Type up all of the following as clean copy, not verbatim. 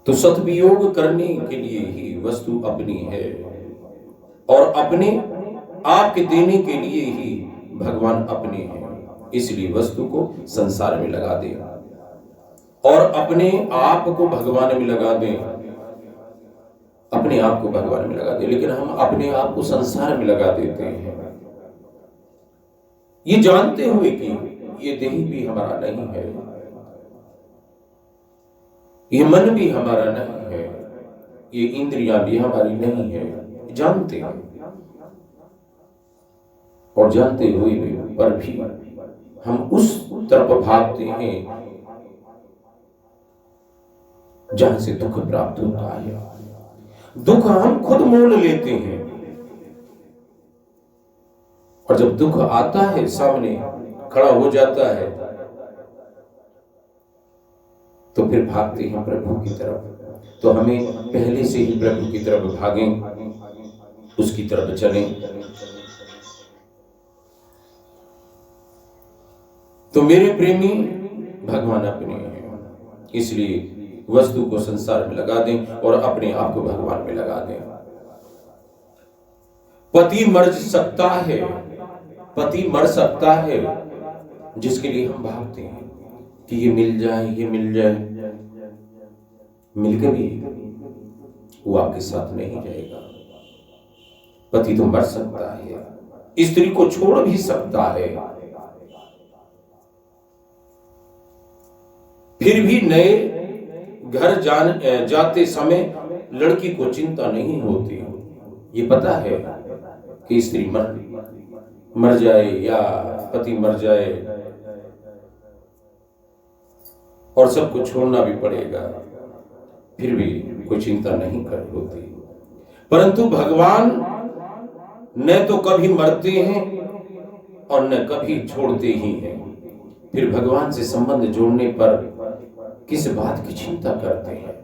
तो सदुपयोग करने के लिए ही वस्तु अपनी है और अपने आप के देने के लिए ही भगवान अपने हैं। इसलिए वस्तु को संसार में लगा दें और अपने आप को भगवान में लगा दें, अपने आप को भगवान में लगा दें। लेकिन हम अपने आप को संसार में लगा देते हैं, ये जानते हुए कि ये देह भी हमारा नहीं है, ये मन भी हमारा नहीं है, ये इंद्रियां भी हमारी नहीं है, जानते हैं। और जानते हुए भी पर भी हम उस तरफ भागते हैं जहां से दुख प्राप्त होता है। दुख हम खुद मोल लेते हैं और जब दुख आता है, सामने खड़ा हो जाता है, तो फिर भागते हैं प्रभु की तरफ। तो हमें पहले से ही प्रभु की तरफ भागें, उसकी तरफ चलें। तो मेरे प्रेमी, भगवान अपने हैं, इसलिए वस्तु को संसार में लगा दें और अपने आप को भगवान में लगा दें। पति मर सकता है, पति मर सकता है, जिसके लिए हम भागते हैं कि ये मिल जाए, ये मिल जाए। मिल के भी वो आपके साथ नहीं रहेगा। पति तो मर सकता है, स्त्री को छोड़ भी सकता है, फिर भी नए घर जाते समय लड़की को चिंता नहीं होती। ये पता है कि स्त्री मर जाए या पति मर जाए और सबको छोड़ना भी पड़ेगा, फिर भी कोई चिंता नहीं कर होती। परंतु भगवान न तो कभी मरते हैं और न कभी छोड़ते ही हैं। फिर भगवान से संबंध जोड़ने पर किस बात की चिंता करते हैं?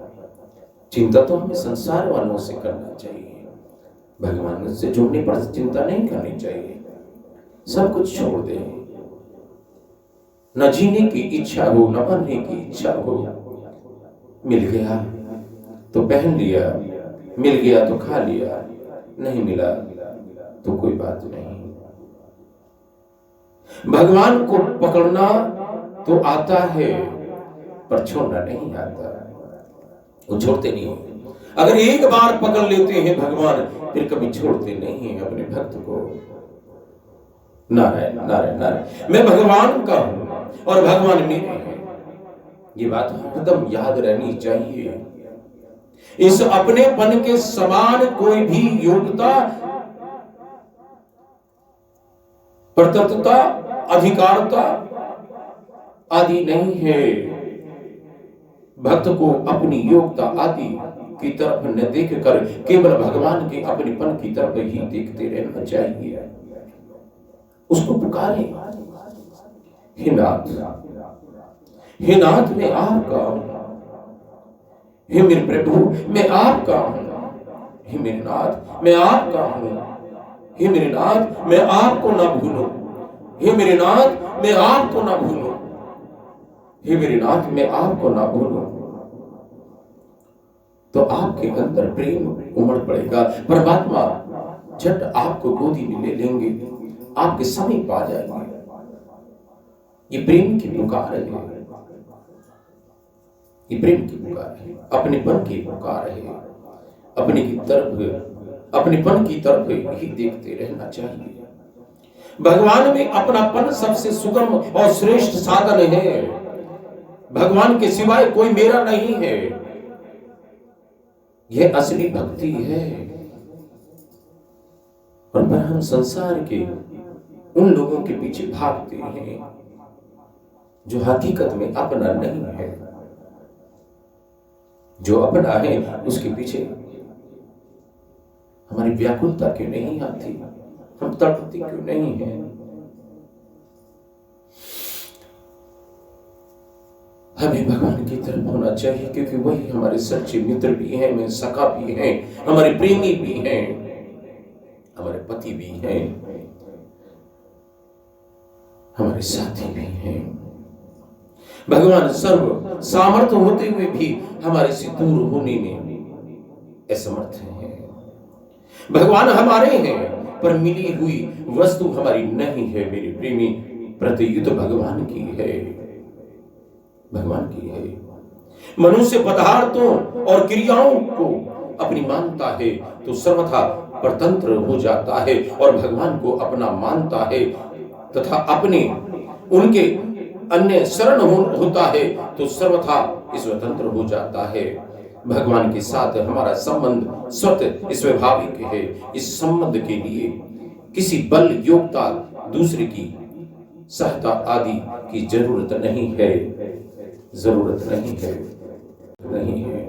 चिंता तो हमें संसार वालों से करना चाहिए, भगवान से जुड़ने पर चिंता नहीं करनी चाहिए। सब कुछ छोड़ दे, न जीने की इच्छा हो, न मरने की इच्छा हो। मिल गया तो पहन लिया, मिल गया तो खा लिया, नहीं मिला तो कोई बात नहीं। भगवान को पकड़ना तो आता है पर छोड़ना नहीं आता, वो छोड़ते नहीं है। अगर एक बार पकड़ लेते हैं भगवान, फिर कभी छोड़ते नहीं हैं अपने भक्त को। नारायण नारायण नारायण। मैं भगवान का हूं और भगवान मेरे हैं, ये बात एकदम याद रहनी चाहिए। इस अपनेपन के समान कोई भी योग्यता, प्रतरता, अधिकारता आदि नहीं है। भक्त को अपनी योग्यता आदि की तरफ न देखकर केवल भगवान के अपनेपन की तरफ ही देखते रहना चाहिए। उसको पुकारे, हे नाथ, हे नाथ मैं आपका हूं, हे मेरे प्रभु मैं आपका हूं, हे मेरे नाथ मैं आपका हूं, हे मेरे नाथ मैं आपको ना भूलूं, हे मेरे नाथ मैं आपको ना भूलूं, हे मेरे नाथ मैं आपको ना भूलूं। तो आपके अंदर प्रेम उमड़ पड़ेगा। परमात्मा झट आपको गोदी में ले लेंगे, आपके समीप आ जाएंगे। ये प्रेम की पुकार है, ये प्रेम की पुकार है, अपनेपन की पुकार है। अपने की तरफ, अपनेपन की तरफ ही देखते रहना चाहिए। भगवान में अपनापन सबसे सुगम और श्रेष्ठ साधन है। भगवान के सिवाय कोई मेरा नहीं है, यह असली भक्ति है। और पर हम संसार के उन लोगों के पीछे भागते हैं जो हकीकत में अपना नहीं है। जो अपना है उसके पीछे हमारी व्याकुलता क्यों नहीं आती, हम तड़पते क्यों नहीं है। हमें भगवान की तरफ होना चाहिए, क्योंकि वही हमारे सच्चे मित्र भी हैं, हमें सखा भी हैं, हमारे प्रेमी भी हैं, हमारे पति भी हैं, हमारे साथी भी हैं। भगवान सर्व सामर्थ्य होते हुए भी हमारे से दूर होने में असमर्थ हैं। भगवान हमारे हैं पर मिली हुई वस्तु हमारी नहीं है। मेरे प्रेमी, प्रतियुद्ध भगवान की है, भगवान की है। मनुष्य पदार्थों और क्रियाओं को अपनी मानता है तो सर्वथा परतंत्र हो जाता है, और भगवान को अपना मानता है तथा अपने उनके अन्य शरण होता है तो सर्वथा स्वतंत्र हो जाता है। भगवान के साथ हमारा संबंध स्वतः स्वाभाविक है। इस संबंध के लिए किसी बल, योग्यता, दूसरे की सहायता आदि की जरूरत नहीं है, जरूरत नहीं है, नहीं है।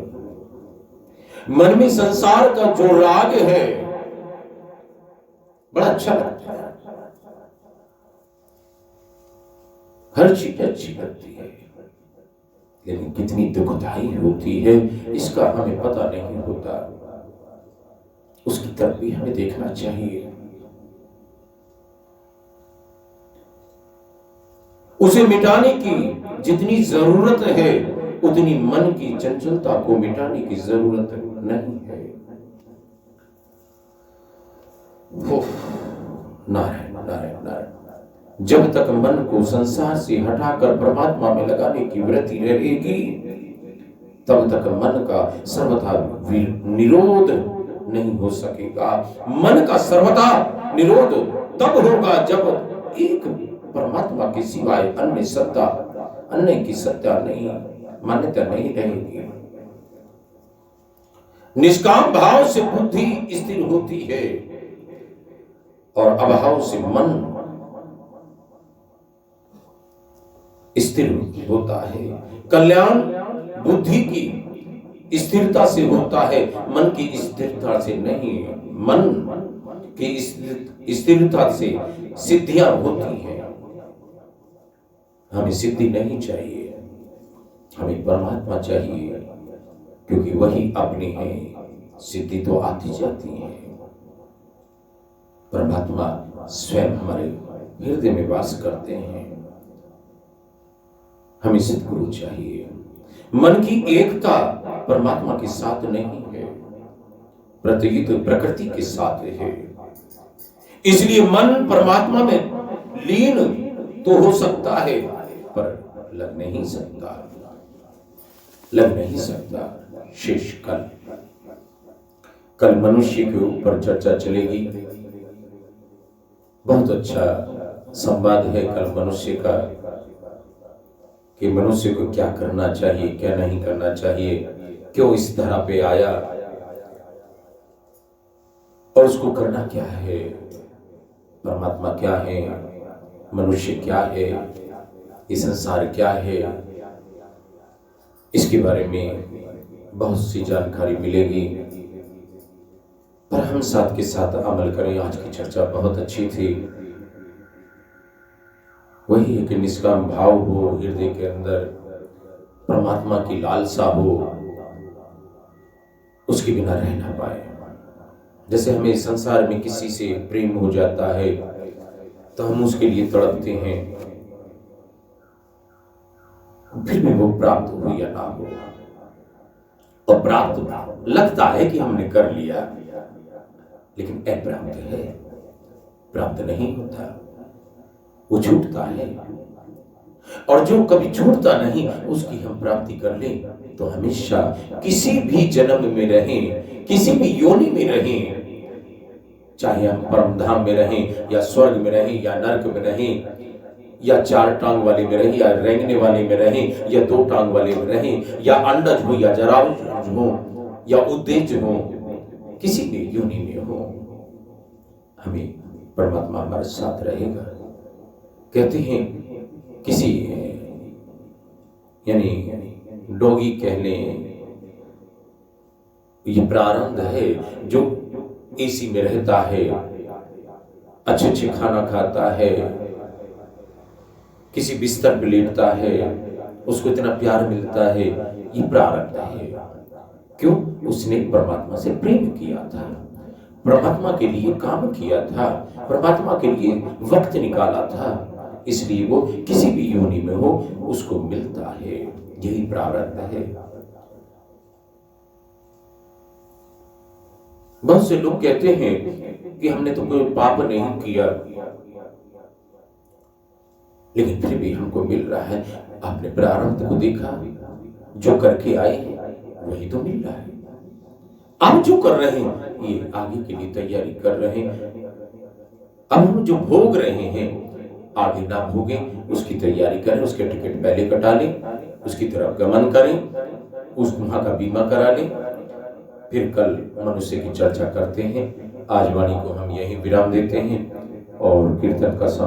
मन में संसार का जो राग है बड़ा अच्छा लगता है, हर चीज अच्छी लगती है, लेकिन कितनी दुखदाई होती है इसका हमें पता नहीं होता। उसकी तरफ भी हमें देखना चाहिए। उसे मिटाने की जितनी जरूरत है उतनी मन की चंचलता को मिटाने की जरूरत नहीं है। नारायण नारायण नारायण। जब तक मन को संसार से हटाकर परमात्मा में लगाने की वृत्ति रहेगी तब तक मन का सर्वथा निरोध नहीं हो सकेगा। मन का सर्वथा निरोध तब होगा जब एक परमात्मा के सिवाय अन्य सत्ता, अन्य की सत्ता नहीं, मान्यता नहीं रहेगी। निष्काम भाव से बुद्धि स्थिर होती है और अभाव से मन स्थिर होता है। कल्याण बुद्धि की स्थिरता से होता है, मन की स्थिरता से नहीं। मन की स्थिरता से सिद्धियां होती हैं। हमें सिद्धि नहीं चाहिए, हमें परमात्मा चाहिए, क्योंकि वही अपनी है। सिद्धि तो आती जाती है, परमात्मा स्वयं हमारे हृदय में वास करते हैं। हमें सद्गुरु चाहिए। मन की एकता परमात्मा के साथ नहीं है, प्रतियुद्ध प्रकृति के साथ है। इसलिए मन परमात्मा में लीन तो हो सकता है पर लग नहीं सकता, लग नहीं सकता। शेष कल मनुष्य के ऊपर चर्चा चलेगी। बहुत अच्छा संवाद है कल मनुष्य का, कि मनुष्य को क्या करना चाहिए, क्या नहीं करना चाहिए, क्यों इस तरह पे आया और उसको करना क्या है, परमात्मा क्या है, मनुष्य क्या है, ये संसार क्या है। इसके बारे में बहुत सी जानकारी मिलेगी, पर हम साथ के साथ अमल करें। आज की चर्चा बहुत अच्छी थी। वही है कि निष्काम भाव हो, हृदय के अंदर परमात्मा की लालसा हो, उसके बिना रह ना पाए। जैसे हमें संसार में किसी से प्रेम हो जाता है तो हम उसके लिए तड़पते हैं, फिर भी वो प्राप्त हो या ना हो, और प्राप्त लगता है कि हमने कर लिया, लेकिन अप्राप्त है, प्राप्त नहीं होता, वो छूटता है। और जो कभी छूटता नहीं उसकी हम प्राप्ति कर लें तो हमेशा किसी भी जन्म में रहें, किसी भी योनि में रहें, चाहे हम परम धाम में रहें या स्वर्ग में रहें या नरक में रहें, या चार टांग वाले में रहें या रेंगने वाले में रहें या दो टांग वाले में रहें, या अंडज हो या जरायुज हो या उद्देज हो, किसी भी योनि में हो, हमें परमात्मा हमारे साथ रहेगा। कहते हैं किसी यानी डॉगी कह लें, ये प्रारब्ध है जो एसी में रहता है, अच्छे अच्छे खाना खाता है, किसी बिस्तर पर लेटता है, उसको इतना प्यार मिलता है, ये प्रारब्ध है। क्यों? उसने परमात्मा से प्रेम किया था, परमात्मा के लिए काम किया था, परमात्मा के लिए वक्त निकाला था, इसलिए वो किसी भी योनि में हो उसको मिलता यही प्रारब्ध है। बहुत से लोग कहते हैं कि हमने तो कोई पाप नहीं किया, लेकिन फिर भी हमको मिल रहा है। आपने प्रारब्ध को देखा, जो करके आए हैं वही तो मिल रहा है। आप जो कर रहे हैं ये आगे के लिए तैयारी कर रहे हैं। अब हम जो भोग रहे हैं आगे ना भोगें, उसकी तैयारी करें, उसके टिकट पहले कटा लें, उसकी तरफ गमन करें, उस वहां का बीमा करा लें, फिर कल मनुष्य की चर्चा करते हैं। आज वाणी को हम यही विराम देते हैं और कीर्तन का